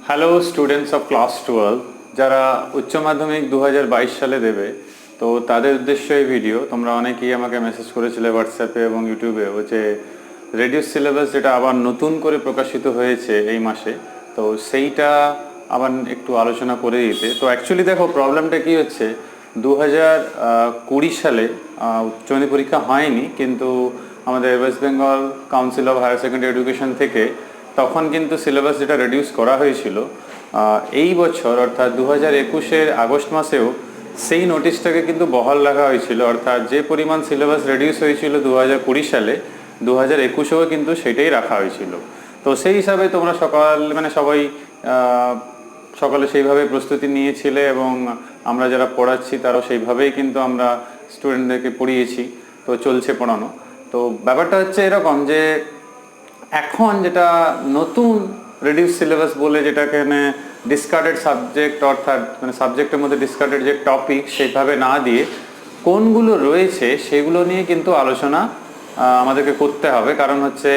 Hello students of class 12 যারা উচ্চ মাধ্যমিক 2022 সালে দেবে, তো তাদের উদ্দেশ্যে এই ভিডিও। তোমরা অনেকেই আমাকে মেসেজ করেছিলে হোয়াটসঅ্যাপে এবং ইউটিউবেও যে রেডিউস সিলেবাস যেটা আবার নতুন করে প্রকাশিত হয়েছে এই মাসে, তো সেইটা আবার একটু আলোচনা করে দিতে। তো অ্যাকচুয়ালি দেখো প্রবলেমটা কি হচ্ছে, 2020 সালে উচ্চ মাধ্যমিক পরীক্ষা হয়নি, কিন্তু আমাদের West Bengal Council of Higher Secondary Education থেকে তখন কিন্তু সিলেবাস যেটা রিডিউস করা হয়েছিল এই বছর অর্থাৎ 2021-এর আগস্ট মাসেও সেই নোটিশটাকে কিন্তু বহাল রাখা হয়েছিল। অর্থাৎ যে পরিমাণ সিলেবাস রিডিউস হয়েছিল 2020 সালে, 2021-এও কিন্তু সেটাই রাখা হয়েছিল। তো সেই হিসাবে তোমরা সবাই সকালে সেইভাবে প্রস্তুতি নিয়েছিলে এবং আমরা যারা পড়াচ্ছি তারাও সেইভাবেই কিন্তু আমরা স্টুডেন্টদেরকে পড়িয়েছি। তো চলছে পড়ানো। তো ব্যাপারটা হচ্ছে এরকম যে এখন যেটা নতুন রিডিউস সিলেবাস বলে, যেটাকে ডিসকার্ডেড সাবজেক্ট অর্থাৎ সাবজেক্টের মধ্যে ডিসকার্ডেড যে টপিক সেইভাবে না দিয়ে কোনগুলো রয়েছে সেগুলো নিয়ে কিন্তু আলোচনা আমাদেরকে করতে হবে। কারণ হচ্ছে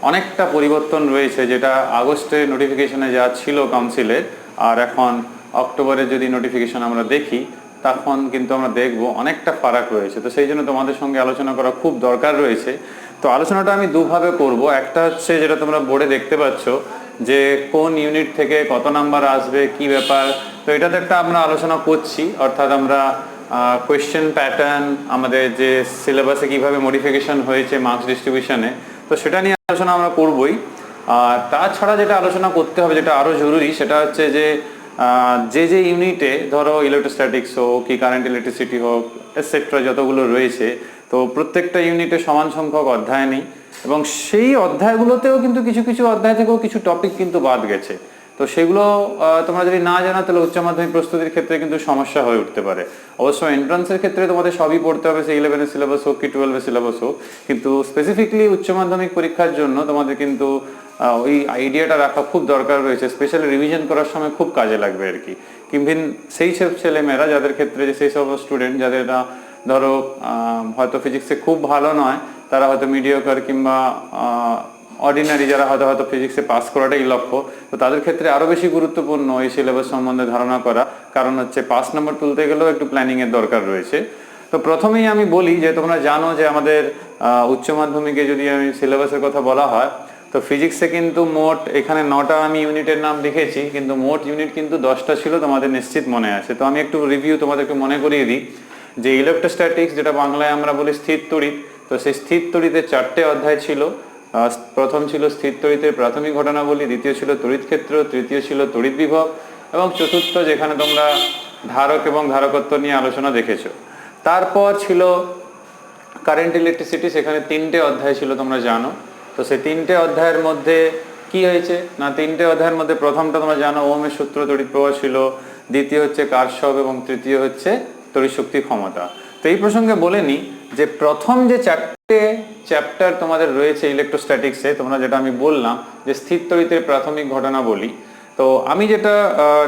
অনেকটা পরিবর্তন রয়েছে, যেটা আগস্টে নোটিফিকেশনে যা ছিল কাউন্সিলের, আর এখন অক্টোবরে যদি নোটিফিকেশন আমরা দেখি তখন কিন্তু আমরা দেখব অনেকটা ফারাক রয়েছে। তো সেই জন্য তোমাদের সঙ্গে আলোচনা করা খুব দরকার রয়েছে। তো আলোচনাটা আমি দুভাবে করব। একটা হচ্ছে যেটা তোমরা বোর্ডে দেখতে পাচ্ছ যে কোন ইউনিট থেকে কত নাম্বার আসবে, কি ব্যাপার। তো এটাতে একটা আমরা আলোচনা করছি, অর্থাৎ আমরা কোয়েশ্চেন প্যাটার্ন, আমাদের যে সিলেবাসে কিভাবে মডিফিকেশন হয়েছে মার্কস ডিস্ট্রিবিউশনে, তো সেটা নিয়ে আলোচনা আমরা করবই। আর তাছাড়া যেটা আলোচনা করতে হবে, যেটা আরও জরুরি, সেটা হচ্ছে যে যে ইউনিটে ধরো ইলেকট্রোস্ট্যাটিক্স হোক কি কারেন্ট ইলেকট্রিসিটি হোক এটসেট্রা যতগুলো রয়েছে, তো প্রত্যেকটা ইউনিটে সমান সংখ্যক অধ্যায় নেই, এবং সেই অধ্যায়গুলোতেও কিন্তু কিছু কিছু অধ্যায় থেকেও কিছু টপিক কিন্তু বাদ গেছে। তো সেগুলো তোমরা যদি না জানো তাহলে উচ্চ মাধ্যমিক প্রস্তুতির ক্ষেত্রে কিন্তু সমস্যা হয়ে উঠতে পারে। অবশ্য এন্ট্রান্সের ক্ষেত্রে তোমাদের সবই পড়তে হবে, সেই 11-এর সিলেবাস হোক কি 12-এর সিলেবাস হোক, কিন্তু স্পেসিফিকলি উচ্চ মাধ্যমিক পরীক্ষার জন্য তোমাদের কিন্তু ওই আইডিয়াটা রাখা খুব দরকার রয়েছে। স্পেশালি রিভিশন করার সময় খুব কাজে লাগবে আর কি। কিংবা সেই সব ছেলেমেয়েরা যাদের ক্ষেত্রে, যে সেই সব স্টুডেন্ট যাদের ধরো হয়তো ফিজিক্সে খুব ভালো নয়, তারা হয়তো মিডিওকার কিংবা অর্ডিনারি, যারা হয়তো ফিজিক্সে পাস করাটাই লক্ষ্য, তো তাদের ক্ষেত্রে আরও বেশি গুরুত্বপূর্ণ এই সিলেবাস সম্বন্ধে ধারণা করা। কারণ হচ্ছে পাস নম্বর তুলতে গেলেও একটু প্ল্যানিংয়ের দরকার রয়েছে। তো প্রথমেই আমি বলি যে তোমরা জানো যে আমাদের উচ্চ মাধ্যমিকে যদি আমি সিলেবাসের কথা বলা হয়, তো ফিজিক্সে কিন্তু মোট এখানে 9টা আমি ইউনিটের নাম লিখেছি, কিন্তু মোট ইউনিট কিন্তু 10টা ছিল, তোমাদের নিশ্চিত মনে আছে। তো আমি একটু রিভিউ তোমাদেরকে মনে করিয়ে দিই যে ইলেকট্রোস্ট্যাটিক্স, যেটা বাংলায় আমরা বলি স্থির তড়িৎ, তো সেই স্থির তড়িতের 4টে অধ্যায় ছিল। প্রথম ছিল স্থির তড়িতের প্রাথমিক ঘটনাবলী, দ্বিতীয় ছিল তড়িৎ ক্ষেত্র, তৃতীয় ছিল তড়িৎ বিভব, এবং চতুর্থ যেখানে তোমরা ধারক এবং ধারকত্ব নিয়ে আলোচনা দেখেছো। তারপর ছিল কারেন্ট ইলেকট্রিসিটি, সেখানে 3টে অধ্যায় ছিল তোমরা জানো। তো সেই 3টে অধ্যায়ের মধ্যে কি হয়েছে না, 3টে অধ্যায়ের মধ্যে প্রথমটা তোমরা জানো ওহমের সূত্র তড়িৎ প্রবাহ ছিল, দ্বিতীয় হচ্ছে কারশফ, এবং তৃতীয় হচ্ছে তড়িৎ শক্তি ক্ষমতা। তো এই প্রসঙ্গে বলে নিই যে প্রথম যে 4টে চ্যাপ্টার তোমাদের রয়েছে ইলেকট্রোস্ট্যাটিক্সে, তোমরা যেটা আমি বললাম যে স্থির তড়িতের প্রাথমিক ঘটনা বলি, তো আমি যেটা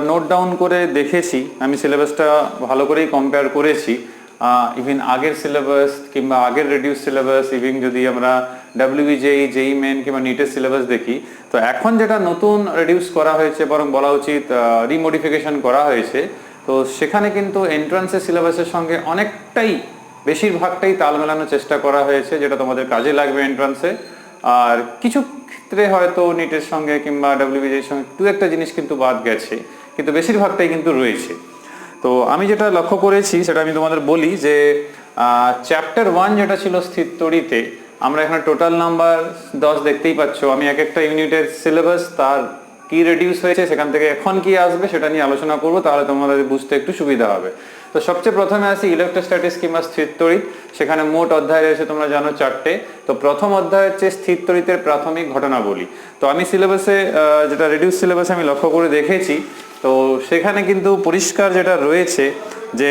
নোট ডাউন করে দেখেছি, আমি সিলেবাসটা ভালো করেই কম্পেয়ার করেছি। ইভেন আগের সিলেবাস কিংবা আগের রিডিউস সিলেবাস, ইভেন যদি আমরা WBJEE, JEE মেন কিংবা নিটের সিলেবাস দেখি, তো এখন যেটা নতুন রিডিউস করা হয়েছে, বরং বলা উচিত রিমোডিফিকেশন করা হয়েছে, তো সেখানে কিন্তু এন্ট্রান্সের সিলেবাসের সঙ্গে অনেকটাই, বেশিরভাগটাই তাল মেলানোর চেষ্টা করা হয়েছে, যেটা তোমাদের কাজে লাগবে এন্ট্রান্সে। আর কিছু ক্ষেত্রে হয়তো নিটের সঙ্গে কিংবা WBJEE সঙ্গে দু একটা জিনিস কিন্তু বাদ গেছে, কিন্তু বেশিরভাগটাই কিন্তু রয়েছে। তো আমি যেটা লক্ষ্য করেছি সেটা আমি তোমাদের বলি যে চ্যাপ্টার 1 যেটা ছিল স্থির তড়িতে, আমরা এখানে টোটাল নাম্বার 10 দেখতেই পাচ্ছ। আমি এক একটা ইউনিটের সিলেবাস, তার কি রিডিউস হয়েছে, সেখান থেকে এখন কি আসবে সেটা নিয়ে আলোচনা করব, তাহলে তোমাদের বুঝতে একটু সুবিধা হবে। তো সবচেয়ে প্রথমে আসি ইলেকট্রোস্ট্যাটিক্স কিংবা স্থির তড়িৎ। সেখানে মোট অধ্যায় রয়েছে তোমরা জানো 4টে। তো প্রথম অধ্যায় হচ্ছে স্থির তড়িতের প্রাথমিক ঘটনাবলী। তো আমি সিলেবাসে যেটা রিডিউস সিলেবাসে আমি লক্ষ্য করে দেখেছি, তো সেখানে কিন্তু পরিষ্কার যেটা রয়েছে যে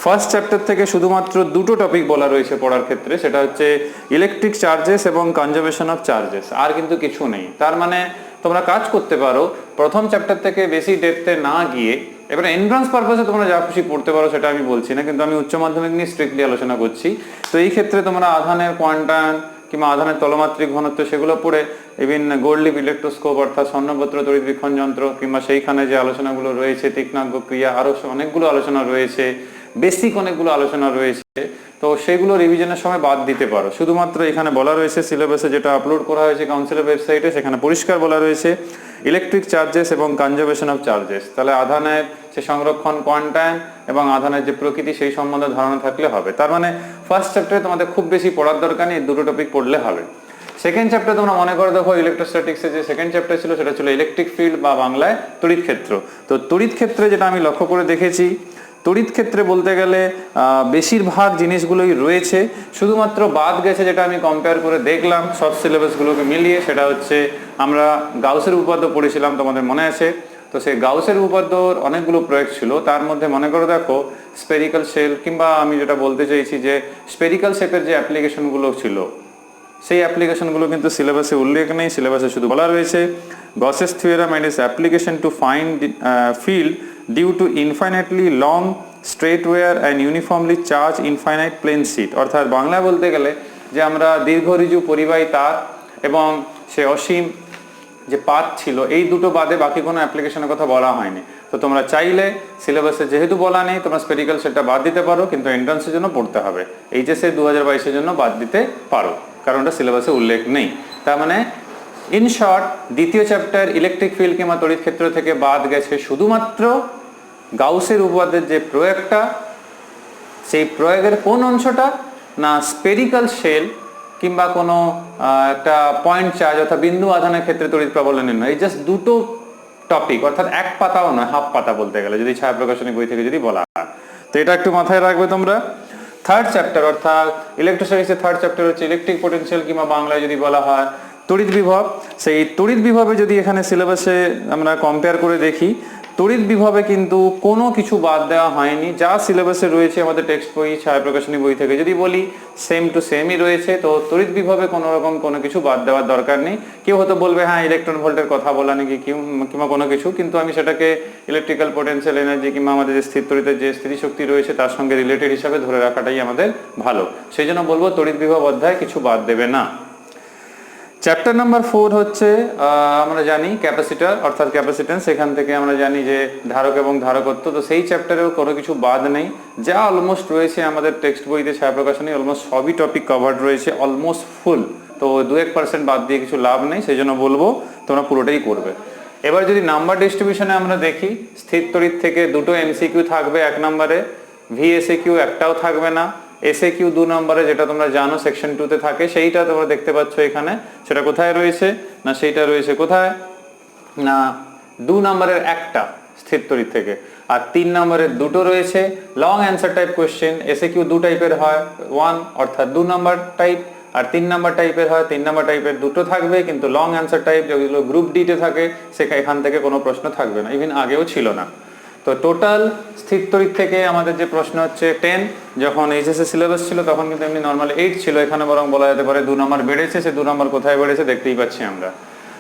ফার্স্ট চ্যাপ্টার থেকে শুধুমাত্র 2টো টপিক বলা রয়েছে পড়ার ক্ষেত্রে, সেটা হচ্ছে ইলেকট্রিক চার্জেস এবং কনজারভেশন অফ চার্জেস, আর কিন্তু কিছু নেই। তার মানে তোমরা কাজ করতে পারো প্রথম চ্যাপ্টার থেকে বেশি ডেপথে না গিয়ে, এবারে এন্ট্রান্স পারপাসে তোমরা যা খুশি পড়তে পারো সেটা আমি বলছি না, কিন্তু আমি উচ্চ মাধ্যমিক নিয়ে স্ট্রিক্টলি আলোচনা করছি। তো এই ক্ষেত্রে তোমরা আধানের কোয়ান্টাম কিংবা আধানের তলমাত্রিক ঘনত্ব সেগুলো পড়ে ইভিন গোল্ড লিপ ইলেকট্রোস্কোপ অর্থাৎ স্বর্ণপত্র তড়িৎবীক্ষণ যন্ত্র কিংবা সেইখানে যে আলোচনাগুলো রয়েছে, তীক্ষ্ণাঙ্গ ক্রিয়া, আরও অনেকগুলো আলোচনা রয়েছে, বেসিক অনেকগুলো আলোচনা রয়েছে, তো সেগুলো রিভিশনের সময় বাদ দিতে পারো। শুধুমাত্র এখানে বলা রয়েছে সিলেবাসে যেটা আপলোড করা হয়েছে কাউন্সিলের ওয়েবসাইটে, সেখানে পরিষ্কার বলা রয়েছে ইলেকট্রিক চার্জেস এবং কনজারভেশন অফ চার্জেস। তাহলে আধানের সে সংরক্ষণ, কোয়ান্টাম এবং আধানের যে প্রকৃতি সেই সম্বন্ধে ধারণা থাকলে হবে। তার মানে ফার্স্ট চ্যাপ্টারে তোমাদের খুব বেশি পড়ার দরকার নেই, দুটো টপিক পড়লে হবে। সেকেন্ড চ্যাপ্টার তোমরা মনে করে দেখো ইলেকট্রোস্ট্যাটিক্সে যে সেকেন্ড চ্যাপ্টার ছিল সেটা ছিল ইলেকট্রিক ফিল্ড বা বাংলায় তড়িৎ ক্ষেত্র। তো তড়িৎ ক্ষেত্রে যেটা আমি লক্ষ্য করে দেখেছি, তড়িৎ ক্ষেত্রে বলতে গেলে বেশিরভাগ জিনিসগুলোই রয়েছে, শুধুমাত্র বাদ গেছে যেটা আমি কম্পেয়ার করে দেখলাম সব সিলেবাসগুলোকে মিলিয়ে, সেটা হচ্ছে আমরা গাউসের উপপাদ্য পড়েছিলাম, তোমাদের মনে আছে? তো সেই গাউসের উপপাদ্যর অনেকগুলো প্রয়োগ ছিল, তার মধ্যে মনে করে দেখো স্পেরিক্যাল শেল, কিংবা আমি যেটা বলতে চাইছি যে স্পেরিক্যাল শেপের যে অ্যাপ্লিকেশনগুলো ছিল সেই অ্যাপ্লিকেশনগুলো কিন্তু সিলেবাসে উল্লেখ নেই। সিলেবাসে শুধু বলা রয়েছে Gauss's theorem and its application to find field due to infinitely long straight wire and uniformly charge infinite plane sheet. অর্থাৎ বাংলায় বলতে গেলে যে আমরা দীর্ঘ ঋজু পরিবাহী তার এবং সে অসীম যে পাত ছিল, এই দুটো বাদে বাকি কোনো অ্যাপ্লিকেশনের কথা বলা হয়নি। তো তোমরা চাইলে সিলেবাসে যেহেতু বলা নেই তোমরা স্পেরিক্যাল সেটটা বাদ দিতে পারো, কিন্তু এন্ট্রান্সের জন্য পড়তে হবে। এইচএসএ 2022-এর জন্য বাদ দিতে পারো, কারণ ওটা সিলেবাসে উল্লেখ নেই। তার মানে ইন শর্ট, দ্বিতীয় চ্যাপ্টার ইলেকট্রিক ফিল্ড কিংবা তড়িৎ ক্ষেত্র থেকে বাদ গেছে শুধুমাত্র গাউসের উপপাদ্যের যে প্রয়োগটা, সেই প্রয়োগের কোন অংশটা না স্পেরিক্যাল শেল কিংবা কোনো একটা পয়েন্ট চার্জ অর্থাৎ বিন্দু আধানের ক্ষেত্রে তড়িৎ প্রাবল্য নির্ণয়, এই জাস্ট দুটো টপিক, অর্থাৎ এক পাতাও নয়, হাফ পাতা বলতে গেলে যদি ছায়া প্রকাশনী বই থেকে যদি বলা হয়। তো এটা একটু মাথায় রাখবে তোমরা। থার্ড চ্যাপ্টার অর্থাৎ ইলেকট্রোস্ট্যাটিক্সের থার্ড চ্যাপ্টার হচ্ছে ইলেকট্রিক পোটেনশিয়াল কিংবা বাংলায় যদি বলা হয় তড়িৎ বিভব। সেই তড়িৎ বিভবে যদি এখানে সিলেবাসে আমরা কম্পেয়ার করে দেখি, তড়িৎ বিভবে কিন্তু কোনো কিছু বাদ দেওয়া হয়নি, যা সিলেবাসে রয়েছে আমাদের টেক্সট বই, ছায়া প্রকাশনী বই থেকে যদি বলি সেম টু সেমই রয়েছে। তো তড়িৎ বিভবে কোনো রকম কোনো কিছু বাদ দেওয়ার দরকার নেই। কেউ হয়তো বলবে হ্যাঁ ইলেকট্রন ভোল্টের কথা বলা নাকি কিংবা কোনো কিছু, কিন্তু আমি সেটাকে ইলেকট্রিক্যাল পোটেনশিয়াল এনার্জি কিংবা আমাদের যে স্থির তড়িতের যে স্থিতিশক্তি রয়েছে তার সঙ্গে রিলেটেড হিসাবে ধরে রাখাটাই আমাদের ভালো। সেই জন্য বলবো তড়িৎ বিভব অধ্যায় কিছু বাদ দেবে না। চ্যাপ্টার নাম্বার 4 হচ্ছে আমরা জানি ক্যাপাসিটর অর্থাৎ ক্যাপাসিটেন্স। সেখান থেকে আমরা জানি যে ধারক এবং ধারকত্ব। তো সেই চ্যাপ্টারেও কোনো কিছু বাদ নেই, যা অলমোস্ট রয়েছে আমাদের টেক্সট বইতে ছায়া প্রকাশনী অলমোস্ট সবই টপিক কভার্ড রয়েছে, অলমোস্ট ফুল। তো 2-1% বাদ দিয়ে কিছু লাভ নেই, সেই জন্য বলবো তোমরা পুরোটাই করবে। এবার যদি নাম্বার ডিস্ট্রিবিউশনে আমরা দেখি, স্থির তড়িৎ থেকে দুটো এমসিকিউ থাকবে 1 নম্বরে, ভিএসএকিউ একটাও থাকবে না, এসএকিউ 2 নম্বরে যেটা তোমরা জানো সেকশন 2-তে থাকে, সেইটা তোমরা দেখতে পাচ্ছ এখানে। সেটা কোথায় রয়েছে না, সেইটা রয়েছে কোথায় না 2 নম্বরের একটা স্থির তড়িৎ থেকে, আর 3 নম্বরের দুটো রয়েছে long answer type question. SAQ 2 টাইপের হয়, 1 অর্থাৎ 2 নম্বর টাইপ, আর 3 নম্বর টাইপের হয়। 3 নম্বর টাইপের দুটো থাকবে, কিন্তু লং অ্যান্সার টাইপ যেগুলো গ্রুপ ডি তে থাকে এখান থেকে কোনো প্রশ্ন থাকবে না, ইভেন আগেও ছিল না। তো টোটাল স্থির তড়িৎ থেকে আমাদের যে প্রশ্ন হচ্ছে 10, যখন এইচএসএ সিলেবাস ছিল তখন কিন্তু এমনি নর্মাল 8 ছিল, এখানে বরং বলা যেতে পারে 2 নম্বর বেড়েছে। সে 2 নম্বর কোথায় বেড়েছে দেখতেই পাচ্ছি আমরা।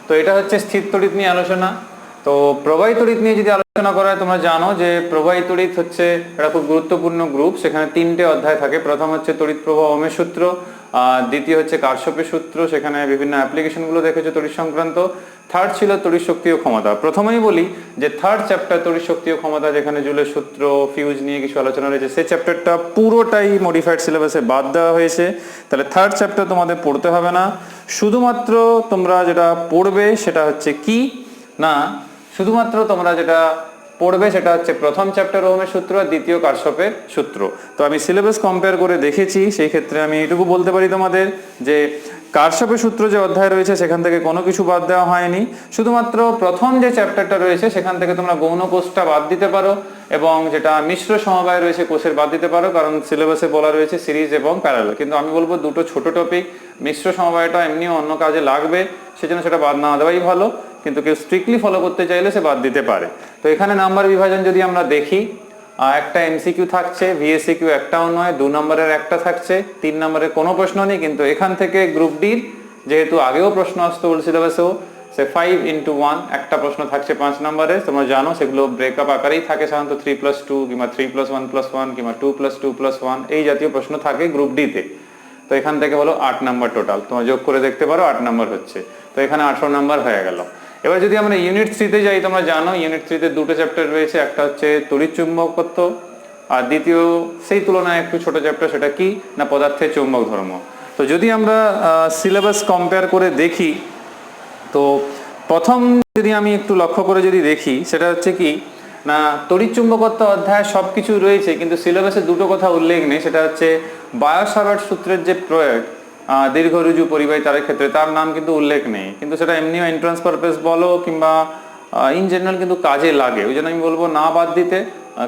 তো এটা হচ্ছে স্থির তড়িৎ নিয়ে আলোচনা। তো প্রবাহী তড়িৎ নিয়ে যদি আলোচনা করা হয়, তোমরা জানো যে প্রবাহী তড়িৎ হচ্ছে একটা খুব গুরুত্বপূর্ণ গ্রুপ। সেখানে 3টে অধ্যায় থাকে। প্রথম হচ্ছে তড়িৎ প্রবাহ ওহমের সূত্র, দ্বিতীয় হচ্ছে কারশফের সূত্র, সেখানে বিভিন্ন অ্যাপ্লিকেশনগুলো দেখেছো তড়িৎ সংক্রান্ত। থার্ড ছিল তড়িৎ শক্তি ও ক্ষমতা। প্রথমেই বলি যে থার্ড চ্যাপ্টার তড়িৎ শক্তি ও ক্ষমতা, যেখানে জুলের সূত্র, ফিউজ নিয়ে কিছু আলোচনা রয়েছে, সেই চ্যাপ্টারটা পুরোটাই মডিফাইড সিলেবাসে বাদ দেওয়া হয়েছে। তাহলে থার্ড চ্যাপ্টার তোমাদের পড়তে হবে না। শুধুমাত্র তোমরা যেটা পড়বে সেটা হচ্ছে কি না, শুধুমাত্র তোমরা যেটা পড়বে সেটা হচ্ছে প্রথম চ্যাপ্টার ওহমের সূত্র আর দ্বিতীয় কারশফের সূত্র। তো আমি সিলেবাস কম্পেয়ার করে দেখেছি, সেই ক্ষেত্রে আমি এটুকু বলতে পারি তোমাদের যে কারশফের সূত্র যে অধ্যায় রয়েছে সেখান থেকে কোনো কিছু বাদ দেওয়া হয়নি। শুধুমাত্র প্রথম যে চ্যাপ্টারটা রয়েছে সেখান থেকে তোমরা গৌণ কোষটা বাদ দিতে পারো, এবং যেটা মিশ্র সমবায় রয়েছে কোষের বাদ দিতে পারো, কারণ সিলেবাসে বলা রয়েছে সিরিজ এবং প্যারালাল। কিন্তু আমি বলবো দুটো ছোট টপিক, মিশ্র সমবায়টা এমনিও অন্য কাজে লাগবে, সেজন্য সেটা বাদ না দেওয়াই ভালো। কিন্তু কেউ স্ট্রিক্টলি ফলো করতে চাইলে সে বাদ দিতে পারে। তো এখানে নাম্বার বিভাজন যদি আমরা দেখি, একটা এমসিকিউ থাকছে, ভিএসিকিউ একটাও নয়, 2 নম্বরের একটা থাকছে, 3 নম্বরের কোনো প্রশ্ন নেই। কিন্তু এখান থেকে গ্রুপ ডির যেহেতু আগেও প্রশ্ন আসতো ওল্ড সিলেবাসেও, সে 5x1 একটা প্রশ্ন থাকছে 5 নম্বরে। তোমরা জানো সেগুলো ব্রেকআপ আকারেই থাকে, সাধারণত 3+2 কিংবা 3+1+1 কিংবা 2+2+1 এই জাতীয় প্রশ্ন থাকে গ্রুপ ডিতে। তো এখান থেকে হলো 8 নম্বর টোটাল, তোমরা যোগ করে দেখতে পারো 8 নম্বর হচ্ছে। তো তো এখানে 18 নাম্বার হয়ে গেল। এবার যদি আমরা ইউনিট 3-তে যাই, তোমরা জানো ইউনিট 3-তে দুটো চ্যাপ্টার রয়েছে, একটা হচ্ছে তড়িৎ চুম্বকত্ব আর দ্বিতীয় সেই তুলনায় একটু ছোট চ্যাপ্টার, সেটা কি না পদার্থের চৌম্বক ধর্ম। তো যদি আমরা সিলেবাস কম্পেয়ার করে দেখি, তো প্রথম যদি আমি একটু লক্ষ্য করে যদি দেখি, সেটা হচ্ছে কি না তড়িৎ চুম্বকত্ব অধ্যায় সব কিছু রয়েছে, কিন্তু সিলেবাসে দুটো কথা উল্লেখ নেই। সেটা হচ্ছে বায়ো-সাভার্ট সূত্রের যে প্রয়োগ দীর্ঘ রুজু পরিবাহী তারের ক্ষেত্রে, তার নাম কিন্তু উল্লেখ নেই, কিন্তু সেটা এমনিও এন্ট্রান্স পারপাস বলো কিংবা ইন জেনারেল কিন্তু কাজে লাগে। ওই জন্য আমি বলবো না বাদ দিতে,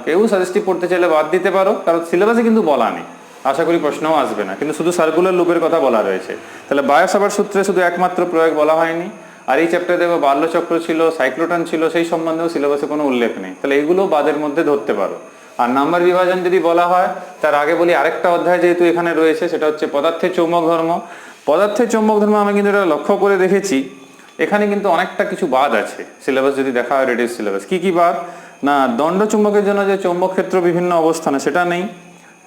কেউ সাজেস্টিভ পড়তে চাইলে বাদ দিতে পারো, কারণ সিলেবাসে কিন্তু বলা নেই, আশা করি প্রশ্নও আসবে না, কিন্তু শুধু সার্কুলার লুপের কথা বলা রয়েছে। তাহলে বায়ো-সাভার্ট সূত্রে শুধু একমাত্র প্রয়োগ বলা হয়নি। আর এই চ্যাপ্টারে দেখো বাল্যচক্র ছিল, সাইক্লোটন ছিল, সেই সম্বন্ধেও সিলেবাসে কোনো উল্লেখ নেই। তাহলে এগুলো বাদের মধ্যে ধরতে পারো। আর নাম্বার বিভাজন যদি বলা হয়, তার আগে বলি আরেকটা অধ্যায় যেহেতু এখানে রয়েছে, সেটা হচ্ছে পদার্থের চৌম্বক ধর্ম। পদার্থের চৌম্বক ধর্ম আমি কিন্তু এটা লক্ষ্য করে দেখেছি, এখানে কিন্তু অনেকটা কিছু বাদ আছে সিলেবাস যদি দেখা হয়, রেডিউস সিলেবাস। কি কি বাদ না, দণ্ড চুম্বকের জন্য যে চৌম্বক ক্ষেত্র বিভিন্ন অবস্থানে সেটা নেই,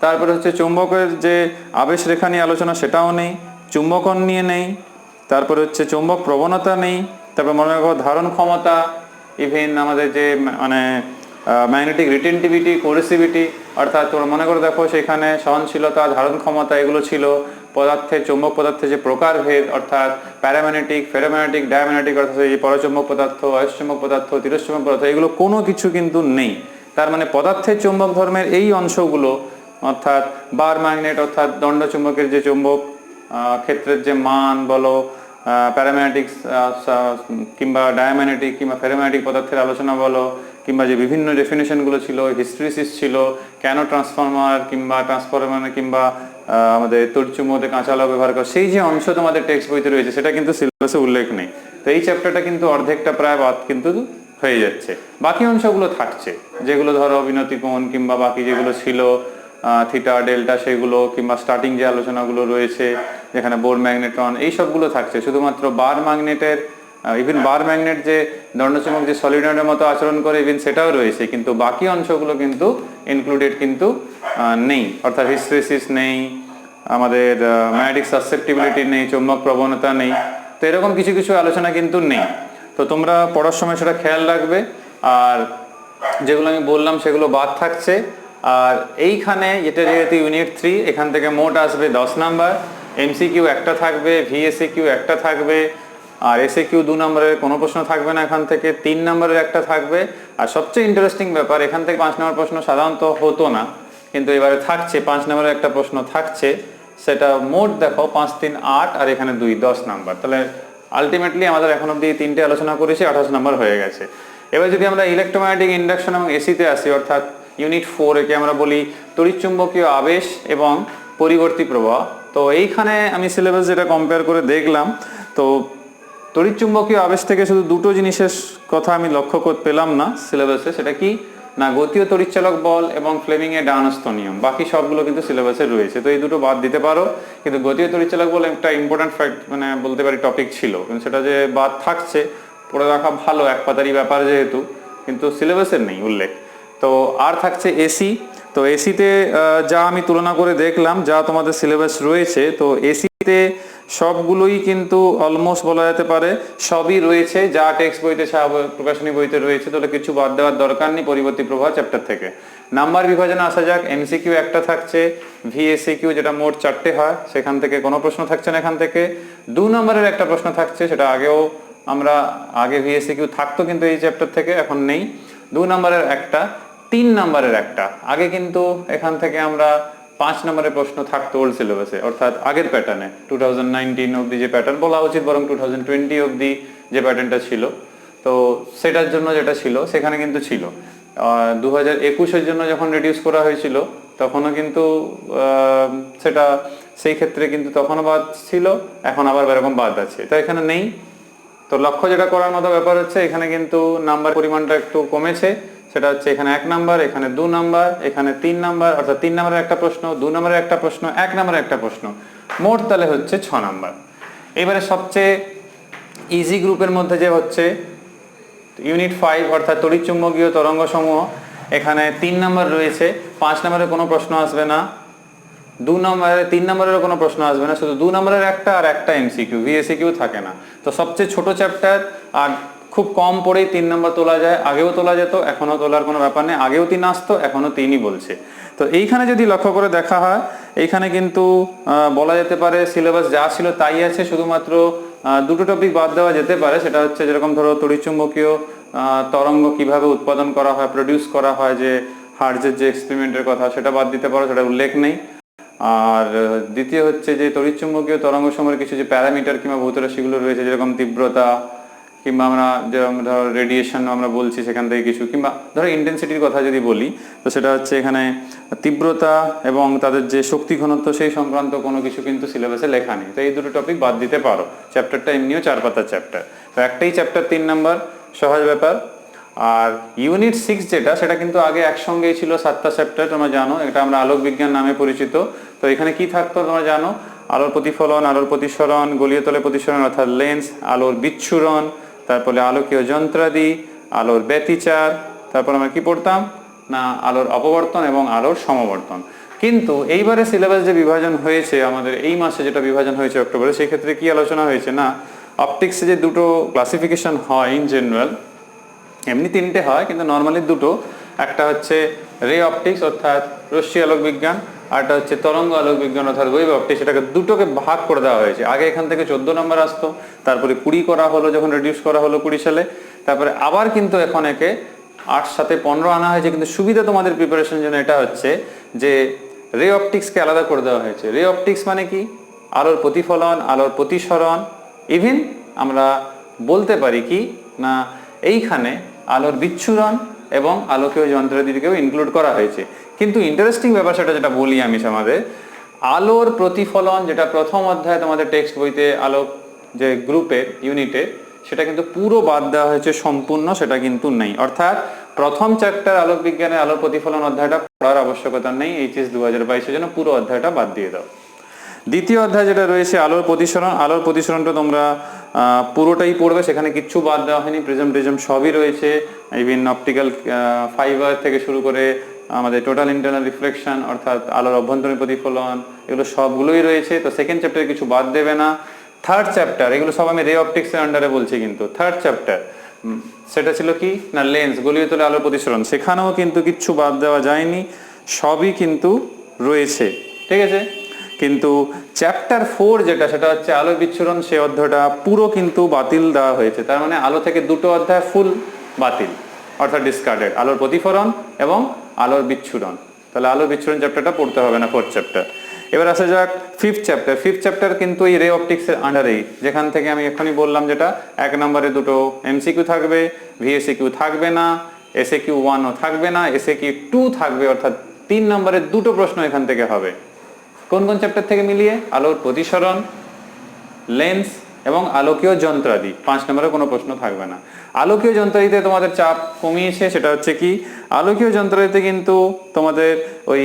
তারপরে হচ্ছে চৌম্বকের যে আবেশ রেখা নিয়ে আলোচনা সেটাও নেই, চুম্বকন নিয়ে নেই, তারপরে হচ্ছে চৌম্বক প্রবণতা নেই, তারপর মনে রাখো ধারণ ক্ষমতা, ইভেন আমাদের যে মানে ম্যাগনেটিক রিটেন্টিভিটি, কোরেসিভিটি, অর্থাৎ তোমরা মনে করে দেখো সেখানে সহনশীলতা, ধারণ ক্ষমতা এগুলো ছিল। পদার্থের চৌম্বক পদার্থের যে প্রকারভেদ, অর্থাৎ প্যারাম্যাগনেটিক, ফেরোম্যাগনেটিক, ডায়াম্যাগনেটিক, অর্থাৎ এই পরাচৌম্বক পদার্থ, অয়স্কচৌম্বক পদার্থ, তিরস্চৌম্বক পদার্থ, এগুলো কোনো কিছু কিন্তু নেই। তার মানে পদার্থের চৌম্বক ধর্মের এই অংশগুলো, অর্থাৎ বার ম্যাগনেট, অর্থাৎ দণ্ড চুম্বকের যে চৌম্বক ক্ষেত্রের যে মান বলো, প্যারাম্যাগনেটিক কিংবা ডায়াম্যাগনেটিক কিংবা ফেরোম্যাগনেটিক পদার্থের আলোচনা বলো, কিংবা যে বিভিন্ন ডেফিনেশনগুলো ছিল, হিস্টেরিসিস ছিল, কেন ট্রান্সফরমার কিংবা ট্রান্সফরমার কিংবা আমাদের তড়িৎ চুম্বকে কাঁচা আলো ব্যবহার করা, সেই যে অংশ তোমাদের টেক্সট বইতে রয়েছে সেটা কিন্তু সিলেবাসে উল্লেখ নেই। তো এই চ্যাপ্টারটা কিন্তু অর্ধেকটা প্রায় বাদ কিন্তু হয়ে যাচ্ছে। বাকি অংশগুলো থাকছে, যেগুলো ধরো অবিনতি কোণ কিংবা বাকি যেগুলো ছিল থিটা ডেল্টা সেগুলো, কিংবা স্টার্টিং যে আলোচনাগুলো রয়েছে যেখানে বোর ম্যাগনেট্রন, এই সবগুলো থাকছে। শুধুমাত্র বার ম্যাগনেটের ইভেন বার ম্যাগনেট যে দণ্ডচুম্বক যে সলিনয়েডের মতো আচরণ করে, ইভেন সেটাও রয়েছে, কিন্তু বাকি অংশগুলো কিন্তু ইনক্লুডেড কিন্তু নেই। অর্থাৎ হিস্টেরিসিস নেই, আমাদের ম্যাগনেটিক সাসেপ্টিবিলিটি নেই, চৌম্বক প্রবণতা নেই। তো এরকম কিছু কিছু আলোচনা কিন্তু নেই। তো তোমরা পড়ার সময় সেটা খেয়াল রাখবে। আর যেগুলো আমি বললাম সেগুলো বাদ থাকছে। আর এইখানে এটা যেহেতু ইউনিট 3, এখান থেকে মোট আসবে 10 নাম্বার, এমসিকিউ একটা থাকবে, ভিএসিকিউ একটা থাকবে, আর এসএকিউ 2 নম্বরের কোনো প্রশ্ন থাকবে না, এখান থেকে 3 নম্বরের একটা থাকবে। আর সবচেয়ে ইন্টারেস্টিং ব্যাপার, এখান থেকে 5 নম্বর প্রশ্ন সাধারণত হতো না, কিন্তু এবারে থাকছে 5 নম্বরের একটা প্রশ্ন থাকছে। সেটা মোট দেখো 5 3 8 আর এখানে 2 10 নাম্বার। তাহলে আলটিমেটলি আমাদের এখন অব্দি 3টে আলোচনা করেছি, 28 নাম্বার হয়ে গেছে। এবার যদি আমরা ইলেকট্রোম্যাগনেটিক ইন্ডাকশন এবং এসিতে আসি, অর্থাৎ ইউনিট 4, একে আমরা বলি তড়িৎচুম্বকীয় আবেশ এবং পরিবর্তী প্রবাহ। তো এইখানে আমি সিলেবাস যেটা কম্পেয়ার করে দেখলাম, তো তড়িৎচুম্বকীয় আবেশ থেকে শুধু দুটো জিনিসের কথা আমি লক্ষ্য করতে পেলাম না সিলেবাসে, সেটা কি না গতীয় তড়িৎচালক বল এবং ফ্লেমিং এর ডানস্থ নিয়ম। বাকি সবগুলো কিন্তু সিলেবাসে রয়েছে, তো এই দুটো বাদ দিতে পারো। কিন্তু গতীয় তড়িৎচালক বল একটা ইম্পর্টেন্ট ফ্যাক্ট মানে বলতে পারি টপিক ছিল, কিন্তু সেটা যে বাদ থাকছে পড়ে রাখা ভালো, এক পাতারই ব্যাপার যেহেতু, কিন্তু সিলেবাসের নেই উল্লেখ। তো আর থাকছে এসি। তো এসিতে যা আমি তুলনা করে দেখলাম, যা তোমাদের সিলেবাস রয়েছে, তো এসিতে সবগুলোই কিন্তু অলমোস্ট বলা যেতে পারে সবই রয়েছে, যা টেক্সট বইতে প্রকাশনী বইতে রয়েছে। তাহলে কিছু বাদ দেওয়ার দরকার নেই পরিবর্তী প্রবাহ চ্যাপ্টার থেকে। নাম্বার বিভাজনে আসা যাক, এমসিকিউ একটা থাকছে, ভিএসিকিউ যেটা মোট 4টে হয়, সেখান থেকে কোনো প্রশ্ন থাকছে না। এখান থেকে 2 নম্বরের একটা প্রশ্ন থাকছে, সেটা আগেও আমরা আগে ভিএসিকিউ থাকতো কিন্তু এই চ্যাপ্টার থেকে এখন নেই। 2 নম্বরের একটা, 3 নম্বরের একটা। আগে কিন্তু এখান থেকে আমরা 5 নম্বরের প্রশ্ন থাকতো ওল্ড সিলেবাসে, অর্থাৎ আগের প্যাটার্নে 2019 অবধি যে প্যাটার্ন বলা উচিত, বরং 2020 অবধি যে প্যাটার্নটা ছিল, তো সেটার জন্য যেটা ছিল সেখানে কিন্তু ছিল। 2021-এর জন্য যখন রিডিউস করা হয়েছিল তখনও কিন্তু সেটা সেই ক্ষেত্রে কিন্তু তখনও বাদ ছিল, এখন আবার এরকম বাদ আছে, তো এখানে নেই। তো লক্ষ্য যেটা করার মতো ব্যাপার হচ্ছে, এখানে কিন্তু নাম্বার পরিমাণটা একটু কমেছে। সেটা হচ্ছে এখানে 1 নাম্বার, এখানে 2 নাম্বার, এখানে 3 নাম্বার, অর্থাৎ 3 নম্বরের একটা প্রশ্ন, 2 নম্বরের একটা প্রশ্ন, 1 নম্বরের একটা প্রশ্ন, মোট তাহলে হচ্ছে 6 নাম্বার। এবারে সবচেয়ে ইজি গ্রুপের মধ্যে যে হচ্ছে ইউনিট 5, অর্থাৎ তড়িৎচুম্বকীয় তরঙ্গ সমূহ, এখানে 3 নাম্বার রয়েছে, 5 নম্বরে কোনো প্রশ্ন আসবে না। নম্বরের 3 নম্বরেরও কোনো প্রশ্ন আসবে না, শুধু 2 নম্বরের একটা আর একটা এমসিকিউ, ভিএসিকিউ থাকে না। তো সবচেয়ে ছোট চ্যাপ্টার, আর খুব কম পড়েই 3 নম্বর তোলা যায়, আগেও তোলা যেত, এখনো তোলার কোনো ব্যাপার নেই, আগেও 3 আসতো, এখনো 3ই বলছে। তো এইখানে যদি লক্ষ্য করে দেখা হয়, এইখানে কিন্তু বলা যেতে পারে সিলেবাস যা ছিল তাই আছে, শুধুমাত্র দুটো টপিক বাদ দেওয়া যেতে পারে। সেটা হচ্ছে যেরকম ধরো তড়িৎচুম্বকীয় তরঙ্গ কিভাবে উৎপাদন করা হয়, প্রডিউস করা হয়, যে হার্টজের যে এক্সপেরিমেন্টের কথা, সেটা বাদ দিতে পারো, সেটা উল্লেখ নেই। আর দ্বিতীয় হচ্ছে যে তড়িৎচুম্বকীয় তরঙ্গ সময়ের কিছু যে প্যারামিটার কিংবা ভৌতরাশিগুলো রয়েছে, যেরকম তীব্রতা, কিংবা আমরা যেরকম ধরো রেডিয়েশন আমরা বলছি সেখান থেকে কিছু, কিংবা ধরো ইন্টেন্সিটির কথা যদি বলি, তো সেটা হচ্ছে এখানে তীব্রতা এবং তাদের যে শক্তি ঘনত্ব সেই সংক্রান্ত কোনো কিছু কিন্তু সিলেবাসে লেখা নেই। তো এই দুটো টপিক বাদ দিতে পারো। চ্যাপ্টারটা এমনিও 4 পাতার চ্যাপ্টার, তো একটাই চ্যাপ্টার 3 নাম্বার, সহজ ব্যাপার। আর ইউনিট 6 যেটা, সেটা কিন্তু আগে একসঙ্গেই ছিল 7টা চ্যাপ্টার, তোমরা জানো, এটা আমরা আলোক বিজ্ঞান নামে পরিচিত। তো এখানে কি থাকতো তোমরা জানো, আলোর প্রতিফলন, আলোর প্রতিসরণ, গলীয় তলে প্রতিসরণ অর্থাৎ লেন্স, আলোর বিচ্ছুরণ, তারপরে আলোকীয় যন্ত্রাদি, আলোর ব্যতিচার, তারপর আমরা কি পড়তাম না আলোর অপবর্তন এবং আলোর সমবর্তন। কিন্তু এইবারে সিলেবাস যে বিভাজন হয়েছে আমাদের এই মাসে, যেটা বিভাজন হয়েছে অক্টোবরে, সেই ক্ষেত্রে কি আলোচনা হয়েছে না, অপটিক্সে যে দুটো ক্লাসিফিকেশন হয় ইন জেনারেল, এমনি 3টে হয় কিন্তু নর্মালি দুটো, একটা হচ্ছে রে অপটিক্স অর্থাৎ রশ্মি আলোক বিজ্ঞান, আরটা হচ্ছে তরঙ্গ আলোক বিজ্ঞান অর্থাৎ ওয়েভ অপটিক্স। সেটাকে দুটোকে ভাগ করে দেওয়া হয়েছে। আগে এখান থেকে 14 নম্বর আসতো, তারপরে 20 করা হলো যখন রিডিউস করা হলো 20 সালে, তারপরে আবার কিন্তু এখন একে 8 সাথে 15 আনা হয়েছে। কিন্তু সুবিধা তোমাদের প্রিপারেশন জন্য এটা হচ্ছে যে রে অপটিক্সকে আলাদা করে দেওয়া হয়েছে। রে অপটিক্স মানে কি, আলোর প্রতিফলন, আলোর প্রতিসরণ, ইভিন আমরা বলতে পারি কি না এইখানে আলোর বিচ্ছুরণ এবং আলোকীয় যন্ত্রাদিকেও ইনক্লুড করা হয়েছে। কিন্তু ইন্টারেস্টিং ব্যাপার সেটা যেটা বলি আমি আমাদের, আলোর প্রতিফলন যেটা প্রথম অধ্যায় তোমাদের টেক্সট বইতে আলোক যে গ্রুপের ইউনিটে, সেটা কিন্তু পুরো বাদ দেওয়া হয়েছে সম্পূর্ণ, সেটা কিন্তু নেই। অর্থাৎ প্রথম চ্যাপ্টার আলোক বিজ্ঞানের আলোর প্রতিফলন অধ্যায়টা পড়ার আবশ্যকতা নেই, এইচএস 2022-এর জন্য পুরো অধ্যায়টা বাদ দিয়ে দাও। দ্বিতীয় অধ্যায় যেটা রয়েছে আলোর প্রতিসরণ, আলোর প্রতিসরণটা তোমরা পুরোটাই পড়বে, সেখানে কিচ্ছু বাদ দেওয়া হয়নি, প্রিজম সবই রয়েছে, ইভিন অপটিক্যাল ফাইবার থেকে শুরু করে আমাদের টোটাল ইন্টারনাল রিফ্লেকশন অর্থাৎ আলোর অভ্যন্তরীণ প্রতিফলন, এগুলো সবগুলোই রয়েছে। তো সেকেন্ড চ্যাপ্টারে কিছু বাদ দেবে না। থার্ড চ্যাপ্টার, এগুলো সব আমি রে অপটিক্সের আন্ডারে বলছি, কিন্তু থার্ড চ্যাপ্টার সেটা ছিল কি না লেন্স, গলীয় তলে আলোর প্রতিসরণ, সেখানেও কিন্তু কিচ্ছু বাদ দেওয়া যায়নি, সবই কিন্তু রয়েছে, ঠিক আছে। কিন্তু চ্যাপ্টার 4 যেটা, সেটা হচ্ছে আলোর বিচ্ছুরণ, সেই অধ্যায়টা পুরো কিন্তু বাতিল দেওয়া হয়েছে। তার মানে আলো থেকে দুটো অধ্যায় ফুল বাতিল অর্থাৎ ডিসকার্ডেড, আলোর প্রতিফলন এবং আলোর বিচ্ছুরণ। তাহলে আলোর বিচ্ছুরণ চ্যাপ্টারটা পড়তে হবে না, 4th চ্যাপ্টার। এবার আসা যাক 5th চ্যাপ্টার। 5th চ্যাপ্টার কিন্তু এই রে অপটিক্সের আন্ডারেই, যেখান থেকে আমি এখনই বললাম, যেটা 1 নম্বরে দুটো এমসিকিউ থাকবে, ভিএসিকিউ থাকবে না, এসএকিউ 1ও থাকবে না, এসএকিউ 2 থাকবে, অর্থাৎ 3 নম্বরের দুটো প্রশ্ন এখান থেকে হবে। কোন কোন চ্যাপ্টার থেকে মিলিয়ে, আলোর প্রতিসরণ, লেন্স এবং আলোকীয় যন্ত্রাদি। 5 নম্বরে কোনো প্রশ্ন থাকবে না। আলোকীয় যন্ত্রাদিতে তোমাদের চাপ কমিয়েছে, সেটা হচ্ছে কি, আলোকীয় যন্ত্রাদিতে কিন্তু তোমাদের ওই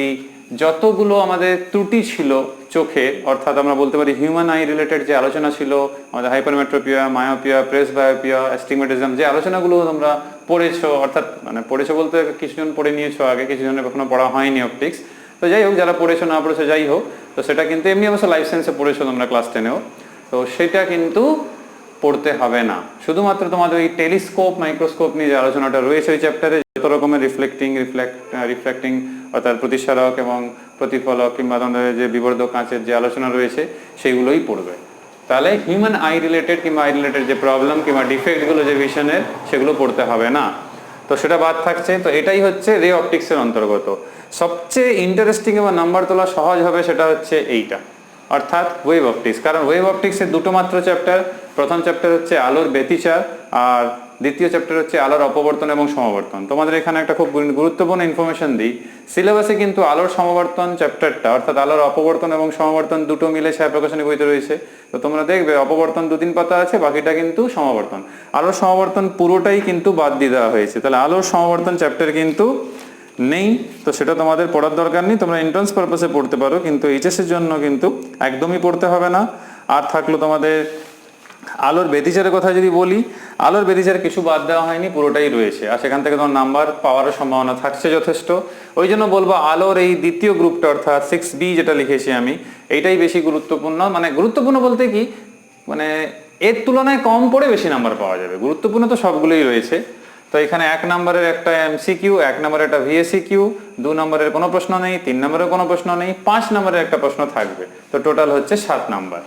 যতগুলো আমাদের ত্রুটি ছিল চোখের, অর্থাৎ আমরা বলতে পারি হিউম্যান আই রিলেটেড যে আলোচনা ছিল, আমাদের হাইপারমেট্রোপিয়া, মায়োপিয়া, প্রেসবায়োপিয়া, অ্যাস্টিগম্যাটিজম, যে আলোচনাগুলো তোমরা পড়েছো, অর্থাৎ মানে পড়েছো বলতে কিছুজন পড়ে নিয়েছো আগে, কিছুজনের এখনো পড়া হয়নি অপটিক্স। তো যাই হোক, যারা পড়েছো না পড়েছো যাই হোক, তো সেটা কিন্তু এমনি অবশ্য লাইফ সায়েন্সে পড়েছো তোমরা ক্লাস 10-এও, তো সেটা কিন্তু পড়তে হবে না। শুধুমাত্র তোমাদের ওই টেলিস্কোপ, মাইক্রোস্কোপ নিয়ে যে আলোচনাটা রয়েছে ওই চ্যাপ্টারে, যত রকমের রিফ্লেক্টিং অর্থাৎ প্রতিসারক এবং প্রতিফলক কিংবা তোমাদের যে বিবর্ধক কাঁচের যে আলোচনা রয়েছে সেইগুলোই পড়বে। তাহলে হিউম্যান আই রিলেটেড কিংবা আই রিলেটেড যে প্রবলেম কিংবা ডিফেক্টগুলো যে ভিশনের, সেগুলো পড়তে হবে না। তো সেটা বাদ থাকছে। তো এটাই হচ্ছে রে অপটিক্সের অন্তর্গত। সবচেয়ে ইন্টারেস্টিং এবং নাম্বার তোলা সহজ হবে সেটা হচ্ছে এইটা, অর্থাৎ ওয়েভ অপটিক্স। কারণ ওয়েভ অপটিক্সের দুটো মাত্র চ্যাপ্টার, প্রথম চ্যাপ্টার হচ্ছে আলোর ব্যতিচার আর দ্বিতীয় চ্যাপ্টার হচ্ছে আলোর অপবর্তন এবং সমবর্তন। তোমাদের এখানে একটা খুব গুরুত্বপূর্ণ ইনফরমেশন দিই, সিলেবাসে কিন্তু আলোর সমবর্তন চ্যাপ্টারটা অর্থাৎ আলোর অপবর্তন এবং সমবর্তন দুটো মিলে ছায়া প্রকাশনী বইতে রয়েছে। তো তোমরা দেখবে অপবর্তন 2-3 পাতা আছে, বাকিটা কিন্তু সমবর্তন। আলোর সমবর্তন পুরোটাই কিন্তু বাদ দিয়ে দেওয়া হয়েছে, তাহলে আলোর সমবর্তন চ্যাপ্টার কিন্তু নেই। তো সেটা তোমাদের পড়ার দরকার নেই, তোমরা এন্ট্রান্স পারপাসে পড়তে পারো, কিন্তু এইচএস এর জন্য কিন্তু একদমই পড়তে হবে না। আর থাকলো তোমাদের আলোর ব্যতিচারের কথা যদি বলি, আলোর ব্যতিচারে কিছু বাদ দেওয়া হয়নি, পুরোটাই রয়েছে, আর সেখান থেকে তোমার নাম্বার পাওয়ার সম্ভাবনা থাকছে যথেষ্ট। ওই জন্য বলবো আলোর এই দ্বিতীয় গ্রুপটা অর্থাৎ 6B যেটা লিখেছি আমি, এইটাই বেশি গুরুত্বপূর্ণ। মানে গুরুত্বপূর্ণ বলতে কি, মানে এর তুলনায় কম পড়ে বেশি নাম্বার পাওয়া যাবে। গুরুত্বপূর্ণ তো সবগুলোই রয়েছে। তো এখানে 1 নম্বরের একটা এমসিকিউ, 1 নম্বরের একটা ভিএসিকিউ, 2 নম্বরের কোনো প্রশ্ন নেই, 3 নম্বরের কোনো প্রশ্ন নেই, 5 নম্বরের একটা প্রশ্ন থাকবে। তো টোটাল হচ্ছে 7 নাম্বার।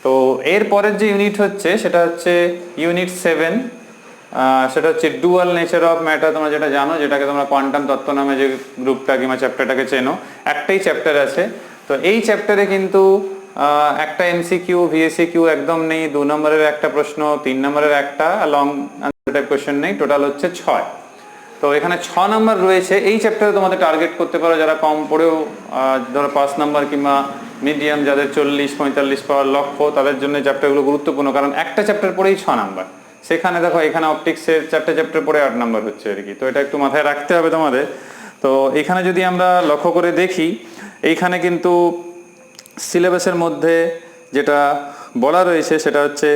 তো এর পরের যে ইউনিট হচ্ছে সেটা হচ্ছে ইউনিট 7, সেটা হচ্ছে ডুয়াল নেচার অফ ম্যাটার। তোমরা যেটা জানো, যেটাকে তোমরা কোয়ান্টাম তত্ত্ব নামে যে গ্রুপটা কিংবা চ্যাপ্টারটাকে চেনো, একটাই চ্যাপ্টার আছে। তো এই চ্যাপ্টারে কিন্তু একটা এমসিকিউ ভিএসিকিউ একদম নেই, 2 নম্বরের একটা প্রশ্ন, 3 নম্বরের একটা লং আনসার টাইপ কোশ্চেন নেই, টোটাল হচ্ছে 6। তো এখানে 6 নাম্বার রয়েছে। এই চ্যাপ্টারে তোমাদের টার্গেট করতে পারো যারা কম পড়েও ধরো 5 নাম্বার কিংবা মিডিয়াম, যাদের 40-45 পাওয়ার লক্ষ্য, তাদের জন্য চ্যাপ্টারগুলো গুরুত্বপূর্ণ, কারণ একটা চ্যাপ্টার পড়েই 6 নাম্বার। সেখানে দেখো এখানে অপটিক্সের 4টে চ্যাপ্টার পড়ে 8 নাম্বার হচ্ছে আর কি। তো এটা একটু মাথায় রাখতে হবে তোমাদের। তো এখানে যদি আমরা লক্ষ্য করে দেখি, এইখানে কিন্তু সিলেবাসের মধ্যে যেটা বলা রয়েছে সেটা হচ্ছে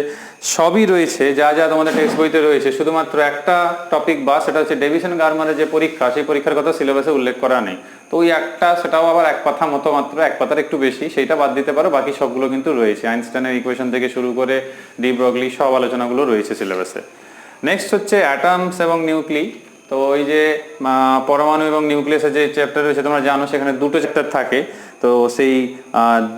সবই রয়েছে, যা যা তোমাদের টেক্সট বইতে রয়েছে, শুধুমাত্র একটা টপিক বা সেটা হচ্ছে ডেভিসন গার্মারের যে পরীক্ষা, সেই পরীক্ষার কথা সিলেবাসে উল্লেখ করা নেই। তো ওই একটা, সেটাও আবার এক পাতা মতো মাত্র, এক পাতার একটু বেশি, সেইটা বাদ দিতে পারো, বাকি সবগুলো কিন্তু রয়েছে। আইনস্টাইনের ইকুয়েশন থেকে শুরু করে ডি ব্রগলি সব আলোচনাগুলো রয়েছে সিলেবাসে। নেক্সট হচ্ছে অ্যাটমস এবং নিউক্লি। তো ওই যে পরমাণু এবং নিউক্লিয়াসের যে চ্যাপ্টার রয়েছে তোমরা জানো, সেখানে 2টো চ্যাপ্টার থাকে। তো সেই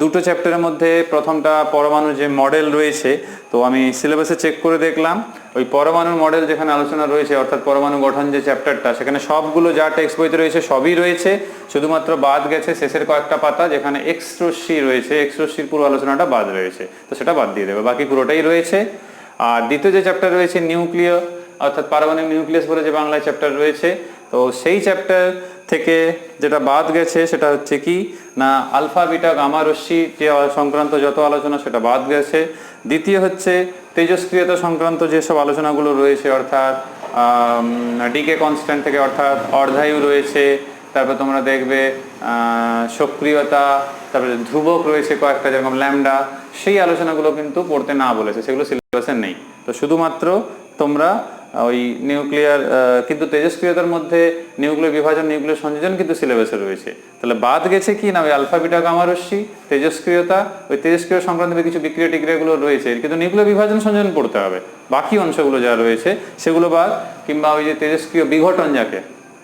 2টো চ্যাপ্টারের মধ্যে প্রথমটা পরমাণু যে মডেল রয়েছে, তো আমি সিলেবাসে চেক করে দেখলাম ওই পরমাণুর মডেল যেখানে আলোচনা রয়েছে, অর্থাৎ পরমাণু গঠন যে চ্যাপ্টারটা, সেখানে সবগুলো যা টেক্সট বইতে রয়েছে সবই রয়েছে। শুধুমাত্র বাদ গেছে শেষের কয়েকটা পাতা, যেখানে এক্স রশ্মি রয়েছে, এক্স রশ্মির পুরো আলোচনাটা বাদ রয়েছে, তো সেটা বাদ দিয়ে দেবে, বাকি পুরোটাই রয়েছে। আর দ্বিতীয় যে চ্যাপ্টার রয়েছে নিউক্লিয়, অর্থাৎ পারমাণবিক নিউক্লিয়াস বলে যে বাংলায় চ্যাপ্টার রয়েছে, তো সেই চ্যাপ্টার থেকে যেটা বাদ গেছে সেটা হচ্ছে কি না, আলফা বিটা গামা রশ্মি যে সংক্রান্ত যত আলোচনা সেটা বাদ গেছে। দ্বিতীয় হচ্ছে তেজস্ক্রিয়তা সংক্রান্ত যেসব আলোচনাগুলো রয়েছে, অর্থাৎ ডিকে কনস্ট্যান্ট থেকে, অর্থাৎ অর্ধায়ু রয়েছে, তারপর তোমরা দেখবে সক্রিয়তা, তারপরে ধ্রুবক রয়েছে কয়েকটা যেরকম ল্যামডা, সেই আলোচনাগুলো কিন্তু পড়তে না বলেছে, সেগুলো সিলেবাসে নেই। তো শুধুমাত্র তোমরা ওই নিউক্লিয়ার, কিন্তু তেজস্ক্রিয়তার মধ্যে নিউক্লিয় বিভাজন, নিউক্লিয় সংযোজন কিন্তু সিলেবাসে রয়েছে। তাহলে বাদ গেছে কি না, ওই আলফা বিটা গামা রশ্মি, তেজস্ক্রিয়তা, ওই তেজস্ক্রিয় সংক্রান্ত কিছু বিক্রিয়া টিক্রিয়াগুলো রয়েছে, কিন্তু নিউক্লিয় বিভাজন সংযোজন পড়তে হবে। বাকি অংশগুলো যা রয়েছে সেগুলো বাদ, কিংবা ওই যে তেজস্ক্রিয় বিঘটন যাকে,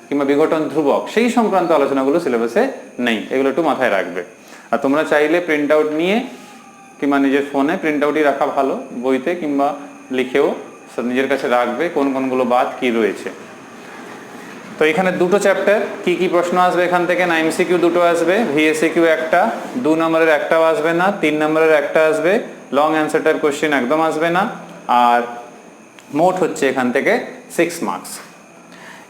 কিংবা বিঘটন ধ্রুবক, সেই সংক্রান্ত আলোচনাগুলো সিলেবাসে নেই। এগুলো একটু মাথায় রাখবে। আর তোমরা চাইলে প্রিন্ট আউট নিয়ে কিংবা নিজের ফোনে প্রিন্ট আউটই রাখা ভালো, বইতে কিংবা লিখেও নিজের কাছে রাখবে কোন কোনগুলো বাদ কি রয়েছে। তো এখানে 2টো চ্যাপ্টার, কি কি প্রশ্ন আসবে এখান থেকে না, এমসিকিউ 2টো আসবে, ভিএসিকিউ একটা, 2 নম্বরের একটাও আসবে না, 3 নম্বরের একটা আসবে, লং অ্যান্সার টাইপ কোশ্চেন একদম আসবে না, আর মোট হচ্ছে এখান থেকে 6 মার্কস।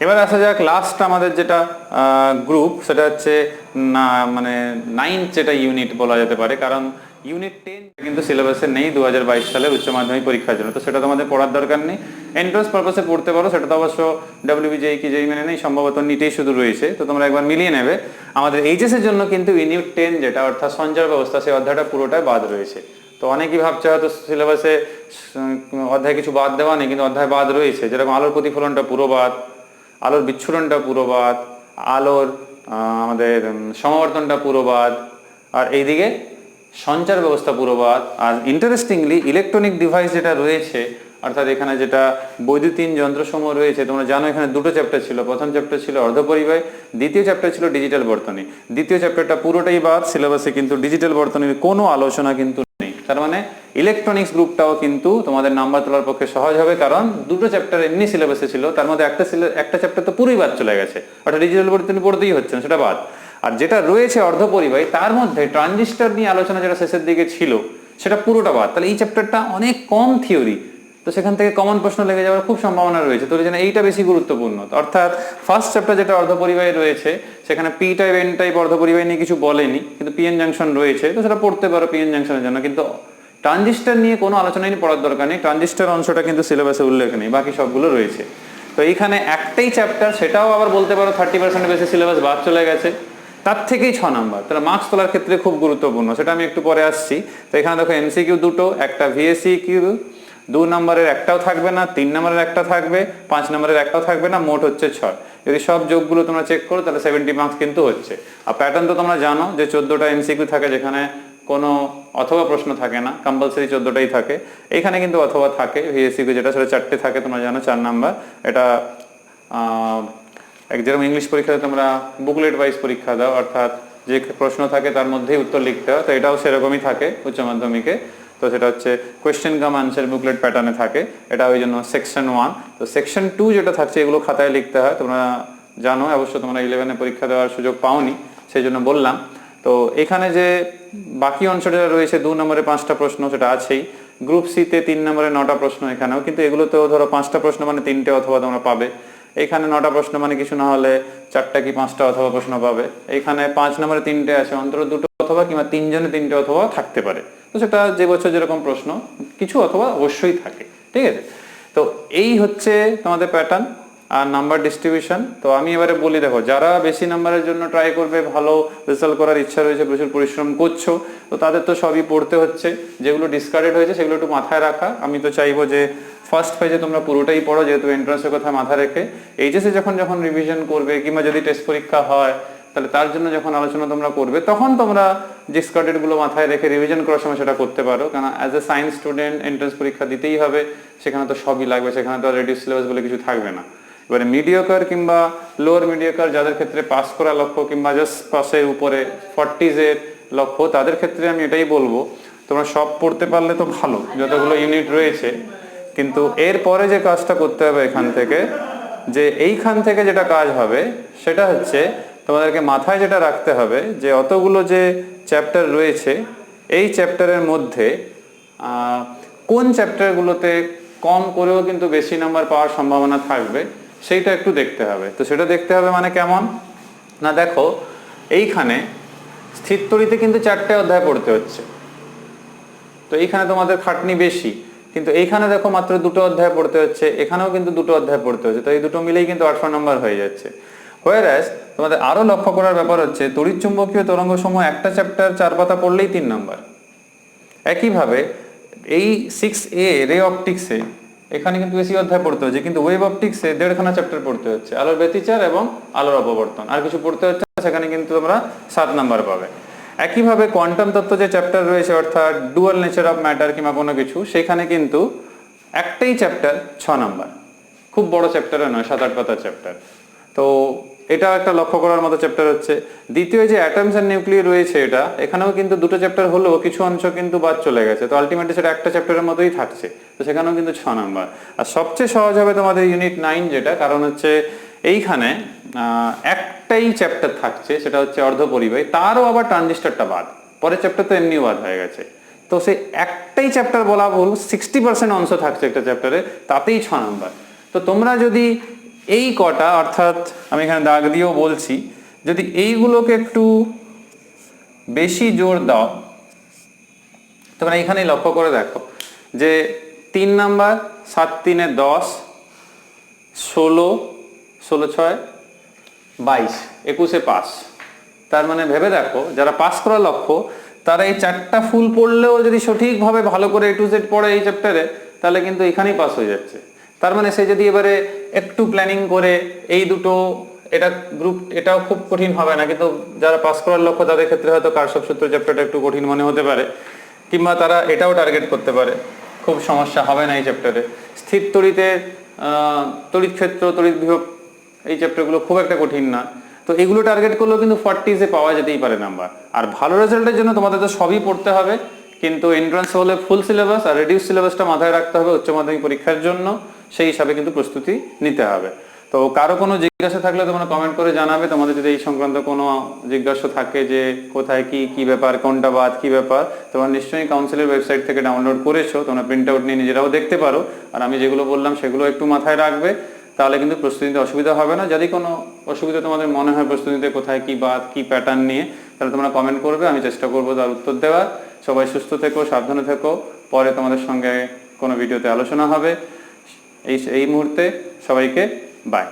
এবার আসা যাক লাস্ট আমাদের যেটা গ্রুপ, সেটা হচ্ছে না মানে 9th যেটা ইউনিট বলা যেতে পারে, কারণ ইউনিট 10 কিন্তু সিলেবাসে নেই 2022 সালের উচ্চ মাধ্যমিক পরীক্ষার জন্য। তো সেটা তোমাদের পড়ার দরকার নেই, এন্ট্রান্স পারপাসে পড়তে পারো, সেটা তো অবশ্য ডব্লিউবিজেই কি যেই মেনে নেই, সম্ভবত নিটেই শুধু রয়েছে। তো তোমরা একবার মিলিয়ে নেবে। আমাদের এইচএস এর জন্য কিন্তু ইউনিট 10 যেটা অর্থাৎ সঞ্চার ব্যবস্থা, সেই অধ্যায়টা পুরোটাই বাদ রয়েছে। তো অনেকেই ভাবছে হয়তো সিলেবাসে অধ্যায় কিছু বাদ দেওয়া নেই, কিন্তু অধ্যায় বাদ রয়েছে, যেরকম আলোর প্রতিফলনটা পুরো বাদ, আলোর বিচ্ছুরণটা পুরো বাদ, আলোর আমাদের সমাবর্তনটা পুরো বাদ, আর এইদিকে সঞ্চার ব্যবস্থা পুরো বাদ। আর ইন্টারেস্টিংলি ইলেকট্রনিক ডিভাইস যেটা রয়েছে, অর্থাৎ এখানে যেটা বৈদ্যুতিন যন্ত্রসমূহ রয়েছে, তোমরা জানো এখানে 2টো চ্যাপ্টার ছিল। প্রথম চ্যাপ্টার ছিল অর্ধপরিবাহী, দ্বিতীয় চ্যাপ্টার ছিল ডিজিটাল বর্তনী। দ্বিতীয় চ্যাপ্টারটা পুরোটাই বাদ, সিলেবাসে কিন্তু ডিজিটাল বর্তনীর কোনো আলোচনা কিন্তু নেই। তার মানে ইলেকট্রনিক্স গ্রুপটাও কিন্তু তোমাদের নাম্বার তোলার পক্ষে সহজ হবে, কারণ 2টো চ্যাপ্টার এমনি সিলেবাসে ছিল, তার মধ্যে একটা চ্যাপ্টার তো পুরোই বাদ চলে গেছে, অর্থাৎ ডিজিটাল বর্তনী পড়তেই হচ্ছে না, সেটা বাদ। আর যেটা রয়েছে অর্ধপরিবাহী, তার মধ্যে ট্রানজিস্টর নিয়ে আলোচনা যেটা শেষের দিকে ছিল, সেটা পুরোটা বাদ। তাহলে এই চ্যাপ্টারটা অনেক কম থিওরি, তো সেখান থেকে কমন প্রশ্ন লেগে যাওয়ার খুব সম্ভাবনা রয়েছে। তো জন্য এইটা বেশি গুরুত্বপূর্ণ। অর্থাৎ ফার্স্ট চ্যাপ্টার যেটা অর্ধপরিবাহী রয়েছে, সেখানে পি টাইপ এন টাইপ অর্ধপরিবাহী নিয়ে কিছু বলেনি, কিন্তু পিএন জাংশন রয়েছে, তো সেটা পড়তে পারো পিএন জাংশনের জন্য। কিন্তু ট্রানজিস্টর নিয়ে কোনো আলোচনাই পড়ার দরকার নেই, ট্রানজিস্টর অংশটা কিন্তু সিলেবাসে উল্লেখ নেই, বাকি সবগুলো রয়েছে। তো এইখানে একটাই চ্যাপ্টার, সেটাও আবার বলতে পারো 30% বেশি সিলেবাস বাদ চলে গেছে, তার থেকেই 6 নাম্বার। তাহলে মার্কস তোলার ক্ষেত্রে খুব গুরুত্বপূর্ণ, সেটা আমি একটু পরে আসছি। তো এখানে দেখো এমসিকিউ 2টো, একটা ভিএসিকিউ, 2 নম্বরের একটাও থাকবে না, 3 নম্বরের একটা থাকবে, 5 নম্বরের একটাও থাকবে না, মোট হচ্ছে 6। যদি সব যোগগুলো তোমরা চেক করো তাহলে 70 মার্কস কিন্তু হচ্ছে। আর প্যাটার্ন তো তোমরা জানো যে 14টা এমসিকিউ থাকে, যেখানে কোনো অথবা প্রশ্ন থাকে না, কম্পালসারি 14টাই থাকে। এখানে কিন্তু অথবা থাকে, ভিএসসিকিউ যেটা সেটা 4টে থাকে, তোমরা জানো 4 নাম্বার। এটা যেরকম ইংলিশ পরীক্ষাতে তোমরা বুকলেট ওয়াইজ পরীক্ষা দাও, অর্থাৎ যে প্রশ্ন থাকে তার মধ্যেই উত্তর লিখতে হয়, তো এটাও সেরকমই থাকে উচ্চ মাধ্যমিকে। তো সেটা হচ্ছে কোয়েশ্চেন কাম আনসার বুকলেট প্যাটার্নে থাকে, এটা ওই জন্য সেকশন 1। তো সেকশন 2 যেটা থাকছে এগুলো খাতায় লিখতে হয়, তোমরা জানো অবশ্য, তোমরা 11-এ পরীক্ষা দেওয়ার সুযোগ পাওনি, সেই জন্য বললাম। তো এখানে যে বাকি অংশ যেটা রয়েছে 2 নম্বরে 5টা প্রশ্ন সেটা আছেই, গ্রুপ সিতে 3 নম্বরে 9টা প্রশ্ন এখানেও, কিন্তু এগুলোতেও ধরো 5টা প্রশ্ন মানে 3টে অথবা তোমরা পাবে। এখানে 9টা প্রশ্ন মানে কিছু না হলে 4টা কি 5টা অথবা প্রশ্ন পাবে। এখানে 5 নম্বরে 3টে আছে, অন্তত 2টো অথবা কিংবা 3 জনে 3টে অথবা থাকতে পারে। তো সেটা যে বছর যেরকম প্রশ্ন, কিছু অথবা অবশ্যই থাকে, ঠিক আছে। তো এই হচ্ছে তোমাদের প্যাটার্ন আর নাম্বার ডিস্ট্রিবিউশন। তো আমি এবারে বলি, দেখো যারা বেশি নাম্বারের জন্য ট্রাই করবে, ভালো রেজাল্ট করার ইচ্ছা রয়েছে, প্রচুর পরিশ্রম করছো, তো তাদের তো সবই পড়তে হচ্ছে। যেগুলো ডিসকার্ডেড হয়েছে সেগুলো একটু মাথায় রাখা। আমি তো চাইবো যে ফার্স্ট পেজে তোমরা পুরোটাই পড়ো, যেহেতু এন্ট্রান্সের কথা মাথায় রেখে এইচএসে যখন রিভিশন করবে কিংবা যদি টেস্ট পরীক্ষা হয়, তাহলে তার জন্য যখন আলোচনা তোমরা করবে তখন তোমরা ডিসকার্ডেড গুলো মাথায় রেখে রিভিশন করার সময় সেটা করতে পারো। কারণ as a science student entrance পরীক্ষা দিতেই হবে, সেখানে তো সবই লাগবে, সেখানে তো রেডিউস সিলেবাস বলে কিছু থাকবে না। এবারে মিডিওকার কিংবা লোয়ার মিডিওকার যাদের ক্ষেত্রে পাস করা লক্ষ্য কিংবা জাস্ট পাসের উপরে 40s এর লক্ষ্য, তাদের ক্ষেত্রে আমি এটাই বলবো, তোমরা সব পড়তে পারলে তো ভালো, যতগুলো ইউনিট রয়েছে। কিন্তু এর পরে যে কাজটা করতে হবে এখান থেকে, যে এইখান থেকে যেটা কাজ হবে সেটা হচ্ছে তোমাদেরকে মাথায় যেটা রাখতে হবে যে অতগুলো যে চ্যাপ্টার রয়েছে, এই চ্যাপ্টারের মধ্যে কোন চ্যাপ্টারগুলোতে কম করেও কিন্তু বেশি নাম্বার পাওয়ার সম্ভাবনা থাকবে, সেইটা একটু দেখতে হবে। তো সেটা দেখতে হবে মানে কেমন না, দেখো এইখানে স্থিরতরিতে কিন্তু 4টে অধ্যায় পড়তে হচ্ছে, তো এইখানে তোমাদের খাটনি বেশি। কিন্তু এইখানে দেখো মাত্র 2টো অধ্যায় পড়তে হচ্ছে, এখানেও কিন্তু 2টো অধ্যায় পড়তে হচ্ছে, তো এই দুটো মিলেই কিন্তু 800 নাম্বার হয়ে যাচ্ছে। হোয়ারএজ তোমাদের আরো লক্ষ্য করার ব্যাপার হচ্ছে তড়িৎচুম্বকীয় তরঙ্গ সমূহ একটা চ্যাপ্টার 4 পাতা পড়লেই 3 নাম্বার। একইভাবে এই 6A রে অপটিক্সে এখানে কিন্তু বেশি অধ্যায় পড়তে হচ্ছে, কিন্তু ওয়েভ অপটিক্সে 1.5খানা চ্যাপ্টার পড়তে হচ্ছে, আলোর ব্যতিচার এবং আলোর অপবর্তন, আর কিছু পড়তে হচ্ছে, সেখানে কিন্তু তোমরা 7 নাম্বার পাবে। একইভাবে কোয়ান্টাম তত্ত্ব যে চ্যাপ্টার রয়েছে, অর্থাৎ ডুয়াল নেচার অফ ম্যাটার কিংবা কোনো কিছু, সেখানে কিন্তু একটাই চ্যাপ্টার 6 নাম্বার, খুব বড় চ্যাপ্টারও নয়, 7-8 পাতার চ্যাপ্টার। তো এটা একটা লক্ষ্য করার মতো চ্যাপ্টার হচ্ছে। দ্বিতীয় যে অ্যাটমস এন্ড নিউক্লিয়ার রয়েছে, এটা এখানেও কিন্তু 2টো চ্যাপ্টার হলেও কিছু অংশ কিন্তু বাদ চলে গেছে, তো আলটিমেটলি সেটা একটা চ্যাপ্টারের মতোই থাকছে, তো সেখানেও কিন্তু 6 নাম্বার। আর সবচেয়ে সহজ হবে তোমাদের ইউনিট 9 যেটা, কারণ হচ্ছে এইখানে একটাই চ্যাপ্টার থাকছে, সেটা হচ্ছে অর্ধপরিবাহী, তারও আবার ট্রানজিস্টরটা বাদ, পরের চ্যাপ্টার তো এমনিও বাদ হয়ে গেছে। তো সেই একটাই চ্যাপ্টার বলা ভুল, 60% অংশ থাকছে একটা চ্যাপ্টারে, তাতেই 6 নাম্বার। তো তোমরা যদি এই কটা, অর্থাৎ আমি এখানে দাগ দিয়েও বলছি, যদি এইগুলোকে একটু বেশি জোর দাও, তোমরা এইখানেই লক্ষ্য করে দেখো যে 3 নাম্বার 7-3 10, 16, 16-6 22, 21-এ পাস। তার মানে ভেবে দেখো, যারা পাস করার লক্ষ্য তারা এই 4টা ফুল পড়লেও যদি সঠিকভাবে ভালো করে A to Z পড়ে এই চ্যাপ্টারে, তাহলে কিন্তু এখানেই পাস হয়ে যাচ্ছে। তার মানে সে যদি এবারে একটু প্ল্যানিং করে এই দুটো, এটা গ্রুপ, এটাও খুব কঠিন হবে না, কিন্তু যারা পাস করার লক্ষ্য তাদের ক্ষেত্রে হয়তো কারশফ সূত্র চ্যাপ্টারটা একটু কঠিন মনে হতে পারে, কিংবা তারা এটাও টার্গেট করতে পারে, খুব সমস্যা হবে না এই চ্যাপ্টারে। স্থির তড়িতের তড়িৎ ক্ষেত্র, তড়িৎ বিভব, এই চ্যাপ্টারগুলো খুব একটা কঠিন না, তো এগুলো টার্গেট করলেও কিন্তু 40s-এ পাওয়া যেতেই পারে নাম্বার। আর ভালো রেজাল্টের জন্য তোমাদের তো সবই পড়তে হবে, কিন্তু এন্ট্রান্স হলে ফুল সিলেবাস আর রিডিউস সিলেবাসটা মাথায় রাখতে হবে উচ্চ মাধ্যমিক পরীক্ষার জন্য, সেই হিসাবে কিন্তু প্রস্তুতি নিতে হবে। তো কারো কোনো জিজ্ঞাসা থাকলে তোমরা কমেন্ট করে জানাবে, তোমাদের যদি এই সংক্রান্ত কোনো জিজ্ঞাসা থাকে যে কোথায় কি ব্যাপার, কোনটা বাদ, কি ব্যাপার, তোমরা নিশ্চয়ই কাউন্সিলের ওয়েবসাইট থেকে ডাউনলোড করেছো, তোমরা প্রিন্ট আউট নিয়ে নিজেরাও দেখতে পারো। আর আমি যেগুলো বললাম সেগুলো একটু মাথায় রাখবে, তাহলে কিন্তু প্রস্তুতিতে অসুবিধা হবে না। যদি কোনো অসুবিধা তোমাদের মনে হয় প্রস্তুতিতে কোথায় কি বাদ, কি প্যাটার্ন নিয়ে, তাহলে তোমরা কমেন্ট করবে, আমি চেষ্টা করবো তার উত্তর দেওয়ার। সবাই সুস্থ থেকো, সাবধানে থেকো, পরে তোমাদের সঙ্গে কোনো ভিডিওতে আলোচনা হবে। এই মুহূর্তে সবাইকে বাই।